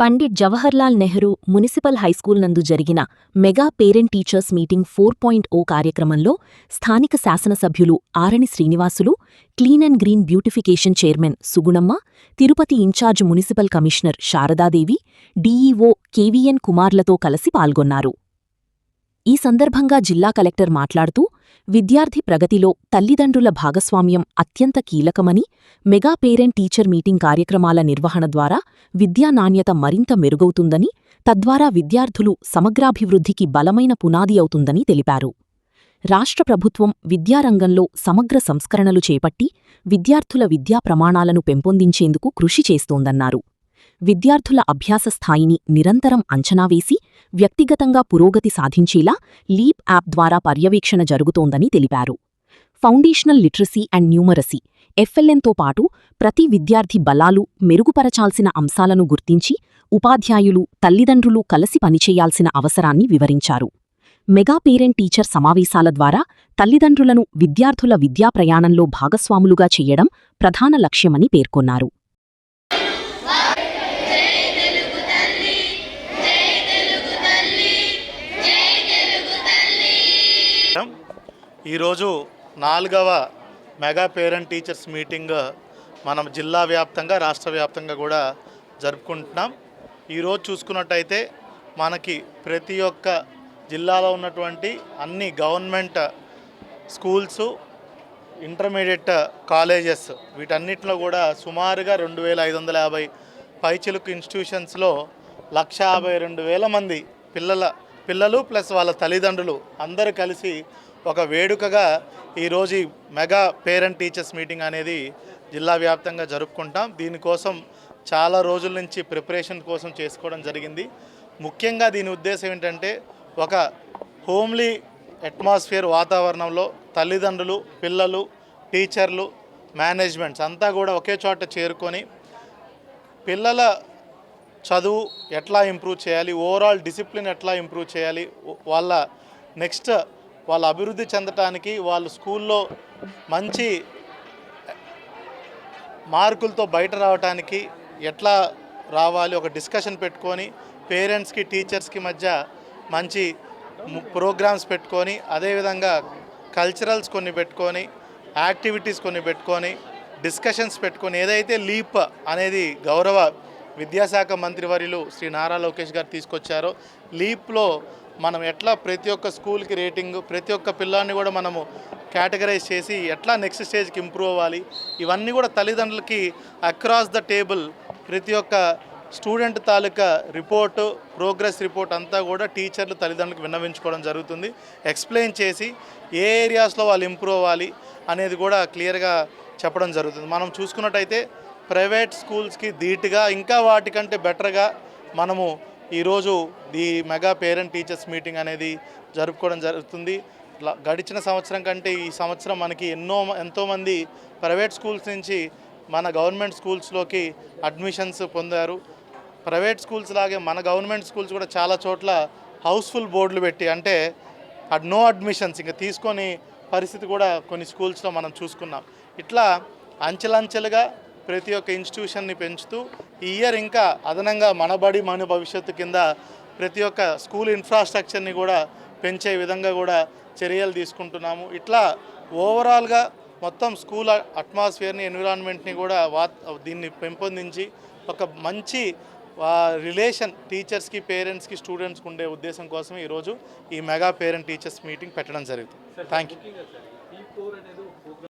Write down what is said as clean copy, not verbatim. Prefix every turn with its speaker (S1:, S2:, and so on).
S1: Pandit Jawaharlal Nehru municipal high school నందు జరిగిన mega parent teachers meeting 4.0 కార్యక్రమంలో స్థానిక శాసనసభ్యులు Arani Srinivasulu, clean and green beautification chairman Sugunamma, Tirupati incharge municipal commissioner Saradadevi, DEO KVN కుమార్లతో కలిసి పాల్గొన్నారు. ఈ సందర్భంగా జిల్లా కలెక్టర్ మాట్లాడుతూ, విద్యార్థి ప్రగతిలో తల్లిదండ్రుల భాగస్వామ్యం అత్యంత కీలకమని, మెగా పేరెంట్ టీచర్ మీటింగ్ కార్యక్రమాల నిర్వహణ ద్వారా విద్యా నాణ్యత మరింత మెరుగవుతుందని, తద్వారా విద్యార్థులు సమగ్రాభివృద్ధికి బలమైన పునాది అవుతుందని తెలిపారు. రాష్ట్ర ప్రభుత్వం విద్యారంగంలో సమగ్ర సంస్కరణలు చేపట్టి విద్యార్థుల విద్యా ప్రమాణాలను పెంపొందించేందుకు కృషి చేస్తోందన్నారు. విద్యార్థుల అభ్యాస స్థాయిని నిరంతరం అంచనావేసి వ్యక్తిగతంగా పురోగతి సాధించేలా లీప్ యాప్ ద్వారా పర్యవేక్షణ జరుగుతోందని తెలిపారు. ఫౌండేషనల్ లిటరసీ అండ్ న్యూమరసీ ఎఫ్ఎల్ఎన్తో పాటు ప్రతి విద్యార్థి బలాలు, మెరుగుపరచాల్సిన అంశాలను గుర్తించి ఉపాధ్యాయులు, తల్లిదండ్రులు కలిసి పనిచేయాల్సిన అవసరాన్ని వివరించారు. మెగా పేరెంట్ టీచర్ సమావేశాల ద్వారా తల్లిదండ్రులను విద్యార్థుల విద్యా ప్రయాణంలో భాగస్వాములుగా చేయడం ప్రధాన లక్ష్యమని పేర్కొన్నారు.
S2: ఈరోజు 4వ మెగా పేరెంట్ టీచర్స్ మీటింగ్ మనం జిల్లా వ్యాప్తంగా, రాష్ట్ర వ్యాప్తంగా కూడా జరుపుకుంటున్నాం. ఈరోజు చూసుకున్నట్టయితే మనకి ప్రతి ఒక్క జిల్లాలో ఉన్నటువంటి అన్ని గవర్నమెంట్ స్కూల్సు, ఇంటర్మీడియట్ కాలేజెస్ వీటన్నిటిలో కూడా సుమారుగా 2550 పైచిలుకు ఇన్స్టిట్యూషన్స్లో 152,000 మంది పిల్లలు ప్లస్ వాళ్ళ తల్లిదండ్రులు అందరూ కలిసి ఒక వేడుకగా ఈరోజు మెగా పేరెంట్ టీచర్స్ మీటింగ్ అనేది జిల్లా వ్యాప్తంగా జరుపుకుంటాం. దీనికోసం చాలా రోజుల నుంచి ప్రిపరేషన్ కోసం చేసుకోవడం జరిగింది. ముఖ్యంగా దీని ఉద్దేశం ఏంటంటే, ఒక హోమ్లీ అట్మాస్ఫియర్ వాతావరణంలో తల్లిదండ్రులు, పిల్లలు, టీచర్లు, మేనేజ్మెంట్స్ అంతా కూడా ఒకే చోట చేరుకొని పిల్లల చదువు ఎట్లా ఇంప్రూవ్ చేయాలి, ఓవరాల్ డిసిప్లిన్ ఎట్లా ఇంప్రూవ్ చేయాలి, వాళ్ళ నెక్స్ట్ వాళ్ళ అభివృద్ధి చెందటానికి, వాళ్ళు స్కూల్లో మంచి మార్కులతో బయట రావడానికి ఎట్లా రావాలి, ఒక డిస్కషన్ పెట్టుకొని పేరెంట్స్కి, టీచర్స్కి మధ్య మంచి ప్రోగ్రామ్స్ పెట్టుకొని, అదేవిధంగా కల్చరల్స్ కొన్ని పెట్టుకొని, యాక్టివిటీస్ కొన్ని పెట్టుకొని, డిస్కషన్స్ పెట్టుకొని, ఏదైతే లీప్ అనేది గౌరవ విద్యాశాఖ మంత్రివర్యులు శ్రీ నారా లోకేష్ గారు తీసుకొచ్చారో, లీప్లో మనం ఎట్లా ప్రతి ఒక్క స్కూల్కి రేటింగ్, ప్రతి ఒక్క పిల్లాన్ని కూడా మనము కేటగరైజ్ చేసి ఎట్లా నెక్స్ట్ స్టేజ్కి ఇంప్రూవ్ అవ్వాలి, ఇవన్నీ కూడా తల్లిదండ్రులకి అక్రాస్ ద టేబుల్ ప్రతి ఒక్క స్టూడెంట్ తాలూకా రిపోర్టు, ప్రోగ్రెస్ రిపోర్ట్ అంతా కూడా టీచర్లు తల్లిదండ్రులకు విన్నవించుకోవడం జరుగుతుంది. ఎక్స్ప్లెయిన్ చేసి ఏ ఏరియాస్లో వాళ్ళు ఇంప్రూవ్ అవ్వాలి అనేది కూడా క్లియర్గా చెప్పడం జరుగుతుంది. మనం చూసుకున్నట్టయితే ప్రైవేట్ స్కూల్స్కి ధీటుగా, ఇంకా వాటికంటే బెటర్గా మనము ఈరోజు ఈ మెగా పేరెంట్ టీచర్స్ మీటింగ్ అనేది జరుపుకోవడం జరుగుతుంది. గడిచిన సంవత్సరం కంటే ఈ సంవత్సరం మనకి ఎంతోమంది ప్రైవేట్ స్కూల్స్ నుంచి మన గవర్నమెంట్ స్కూల్స్లోకి అడ్మిషన్స్ పొందారు. ప్రైవేట్ స్కూల్స్ లాగే మన గవర్నమెంట్ స్కూల్స్ కూడా చాలా చోట్ల హౌస్ఫుల్ బోర్డులు పెట్టి, అంటే నో అడ్మిషన్స్ ఇంకా తీసుకొని పరిస్థితి కూడా కొన్ని స్కూల్స్లో మనం చూసుకున్నాం. ఇట్లా అంచెలంచెలుగా ప్రతి ఒక్క ఇన్స్టిట్యూషన్ని పెంచుతూ ఈ ఇయర్ ఇంకా అదనంగా మనబడి మన భవిష్యత్తు కింద ప్రతి ఒక్క స్కూల్ ఇన్ఫ్రాస్ట్రక్చర్ని కూడా పెంచే విధంగా కూడా చర్యలు తీసుకుంటున్నాము. ఇట్లా ఓవరాల్గా మొత్తం స్కూల్ అట్మాస్ఫియర్ని, ఎన్విరాన్మెంట్ని కూడా దీన్ని పెంపొందించి ఒక మంచి రిలేషన్ టీచర్స్కి, పేరెంట్స్కి, స్టూడెంట్స్కి ఉండే ఉద్దేశం కోసం ఈరోజు ఈ మెగా పేరెంట్ టీచర్స్ మీటింగ్ పెట్టడం జరుగుతుంది. Thank you.